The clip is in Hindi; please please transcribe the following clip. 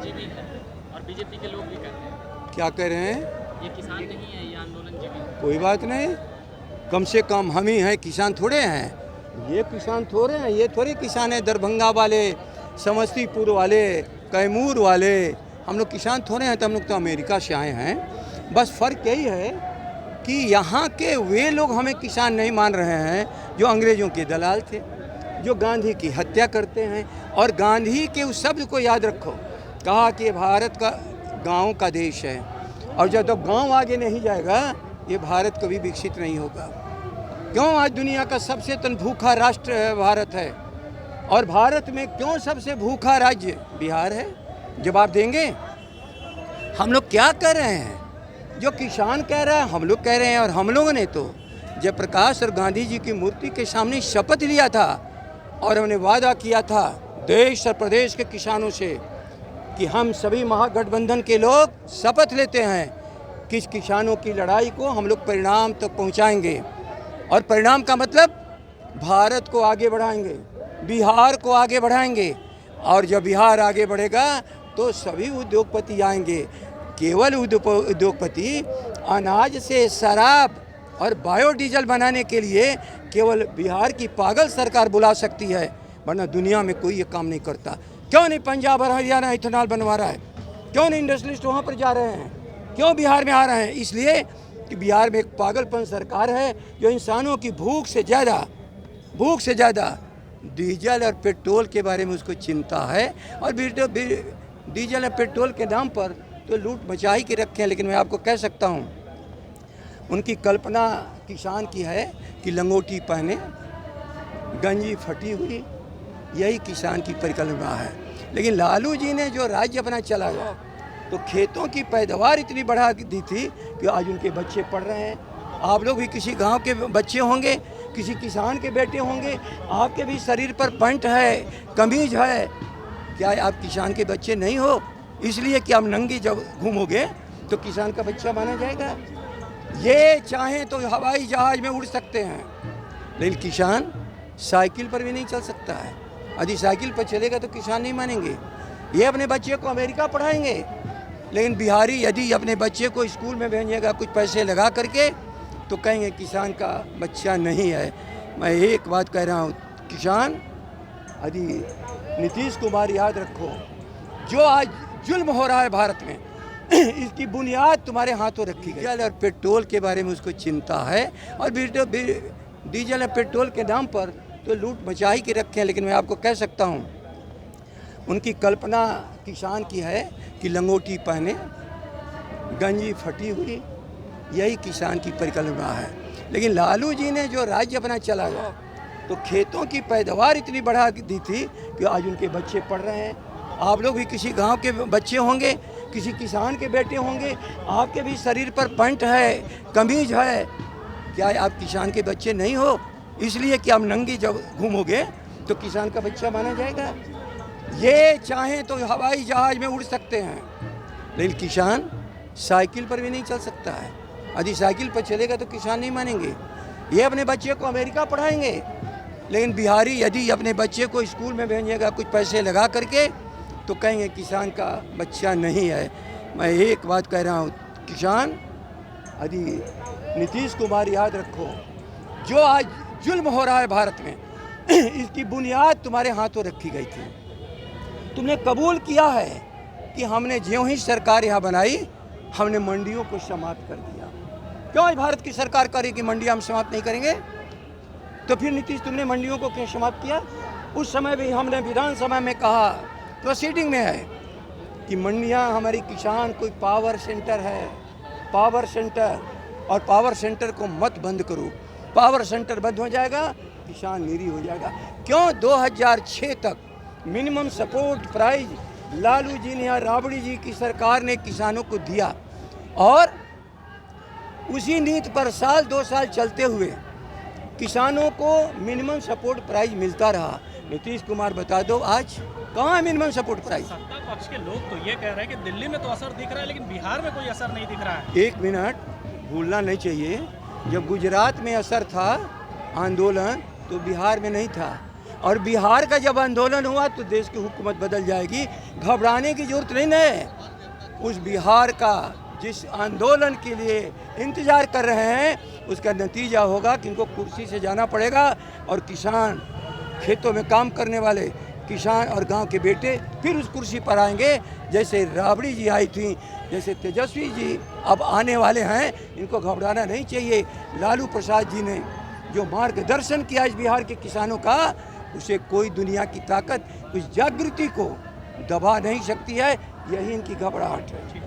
आंदोलनजीवी है और बीजेपी के लोग भी कहते हैं। क्या कह रहे हैं? ये किसान नहीं है, ये आंदोलनजीवी है। कोई बात नहीं, कम से कम हम ही हैं, किसान थोड़े हैं। ये किसान थोड़े हैं, ये थोड़े किसान हैं दरभंगा वाले, समस्तीपुर वाले, कैमूर वाले। हम लोग किसान थोड़े हैं, तो हम लोग तो अमेरिका से आए हैं। बस फ़र्क यही है कि यहाँ के वे लोग हमें किसान नहीं मान रहे हैं जो अंग्रेज़ों के दलाल थे, जो गांधी की हत्या करते हैं। और गांधी के उस शब्द को याद रखो, कहा कि भारत का गाँव का देश है, और जब तक गाँव आगे नहीं जाएगा ये भारत कभी विकसित नहीं होगा। क्यों आज दुनिया का सबसे भूखा राष्ट्र भारत है, और भारत में क्यों सबसे भूखा राज्य बिहार है? जवाब देंगे? हम लोग क्या कर रहे हैं? जो किसान कह रहा है हम लोग कह रहे हैं। और हम लोगों ने तो जयप्रकाश और गांधी जी की मूर्ति के सामने शपथ लिया था, और हमने वादा किया था देश और प्रदेश के किसानों से कि हम सभी महागठबंधन के लोग शपथ लेते हैं कि इस किसानों की लड़ाई को हम लोग परिणाम तक पहुंचाएंगे। और परिणाम का मतलब भारत को आगे बढ़ाएंगे, बिहार को आगे बढ़ाएंगे। और जब बिहार आगे बढ़ेगा तो सभी उद्योगपति आएंगे। केवल उद्योगपति अनाज से शराब और बायोडीजल बनाने के लिए केवल बिहार की पागल सरकार बुला सकती है, वरना दुनिया में कोई ये काम नहीं करता। क्यों नहीं पंजाब और हरियाणा इथेनॉल बनवा रहा है? क्यों नहीं इंडस्ट्रियलिस्ट वहाँ पर जा रहे हैं? क्यों बिहार में आ रहे हैं? इसलिए कि बिहार में एक पागलपन सरकार है जो इंसानों की भूख से ज़्यादा डीजल और पेट्रोल के बारे में उसको चिंता है। और डीजल और पेट्रोल के नाम पर तो लूट मचा ही के रखे हैं। लेकिन मैं आपको कह सकता हूँ, उनकी कल्पना किसान की है कि लंगोटी पहने, गंजी फटी हुई, यही किसान की परिकल्पना है। लेकिन लालू जी ने जो राज्य अपना चलाया तो खेतों की पैदावार इतनी बढ़ा दी थी कि आज उनके बच्चे पढ़ रहे हैं। आप लोग भी किसी गांव के बच्चे होंगे, किसी किसान के बेटे होंगे, आपके भी शरीर पर पैंट है, कमीज है। क्या आप किसान के बच्चे नहीं हो? इसलिए कि आप नंगी जब घूमोगे तो किसान का बच्चा माना जाएगा। ये चाहें तो हवाई जहाज में उड़ सकते हैं, लेकिन किसान साइकिल पर भी नहीं चल सकता है। यदि साइकिल पर चलेगा तो किसान नहीं मानेंगे। ये अपने बच्चे को अमेरिका पढ़ाएंगे, लेकिन बिहारी यदि अपने बच्चे को स्कूल में भेजेगा कुछ पैसे लगा करके, तो कहेंगे किसान का बच्चा नहीं है। मैं एक बात कह रहा हूँ, किसान यदि नीतीश कुमार याद रखो, जो आज जुल्म हो रहा है भारत में इसकी बुनियाद तुम्हारे हाथों रखी गई। डीजल और पेट्रोल के बारे में उसको चिंता है, और डीजल और पेट्रोल के नाम पर तो लूट मचा ही के रखे हैं। लेकिन मैं आपको कह सकता हूँ, उनकी कल्पना किसान की है कि लंगोटी पहने, गंजी फटी हुई, यही किसान की परिकल्पना है। लेकिन लालू जी ने जो राज्य अपना चलाया तो खेतों की पैदावार इतनी बढ़ा दी थी कि आज उनके बच्चे पढ़ रहे हैं। आप लोग भी किसी गांव के बच्चे होंगे, किसी किसान के बेटे होंगे, आपके भी शरीर पर पैंट है, कमीज है। क्या आप किसान के बच्चे नहीं हो? इसलिए कि आप नंगी जब घूमोगे तो किसान का बच्चा माना जाएगा। ये चाहें तो हवाई जहाज में उड़ सकते हैं, लेकिन किसान साइकिल पर भी नहीं चल सकता है। यदि साइकिल पर चलेगा तो किसान नहीं मानेंगे। ये अपने बच्चे को अमेरिका पढ़ाएंगे, लेकिन बिहारी यदि अपने बच्चे को स्कूल में भेजेगा कुछ पैसे लगा करके, तो कहेंगे किसान का बच्चा नहीं है। मैं एक बात कह रहा हूँ, किसान यदि नीतीश कुमार याद रखो, जो आज जुल्म हो रहा है भारत में इसकी बुनियाद तुम्हारे हाथों रखी गई थी। तुमने कबूल किया है कि हमने ज्यों ही सरकार यहाँ बनाई, हमने मंडियों को समाप्त कर दिया। क्यों आज भारत की सरकार करे कि मंडियाँ हम समाप्त नहीं करेंगे? तो फिर नीतीश तुमने मंडियों को क्यों समाप्त किया? उस समय भी हमने विधानसभा में कहा, प्रोसीडिंग में है, कि मंडियाँ हमारी किसान कोई पावर सेंटर है, पावर सेंटर, और पावर सेंटर को मत बंद करो। पावर सेंटर बंद हो जाएगा, किसान निरीह हो जाएगा। क्यों 2006 तक minimum support price Lalu ji ने या राबड़ी जी की सरकार ने किसानों को दिया, और उसी नीति पर साल 2 साल चलते हुए किसानों को मिनिमम सपोर्ट प्राइस मिलता रहा। नीतीश कुमार बता दो आज कहाँ है मिनिमम सपोर्ट प्राइस? सत्ता पक्ष के लोग तो ये कह रहे हैं कि दिल्ली में तो असर दिख रहा है, लेकिन बिहार में कोई असर नहीं दिख रहा है। एक मिनट भूलना नहीं चाहिए, जब गुजरात में असर था आंदोलन तो बिहार में नहीं था। और बिहार का जब आंदोलन हुआ तो देश की हुकूमत बदल जाएगी, घबराने की जरूरत नहीं है। उस बिहार का जिस आंदोलन के लिए इंतज़ार कर रहे हैं उसका नतीजा होगा कि इनको कुर्सी से जाना पड़ेगा और किसान, खेतों में काम करने वाले किसान और गांव के बेटे फिर उस कुर्सी पर आएंगे। जैसे राबड़ी जी आई थी, जैसे तेजस्वी जी अब आने वाले हैं, इनको घबराना नहीं चाहिए। लालू प्रसाद जी ने जो मार्गदर्शन किया इस बिहार के किसानों का, उसे कोई दुनिया की ताकत उस जागृति को दबा नहीं सकती है। यही इनकी घबराहट है।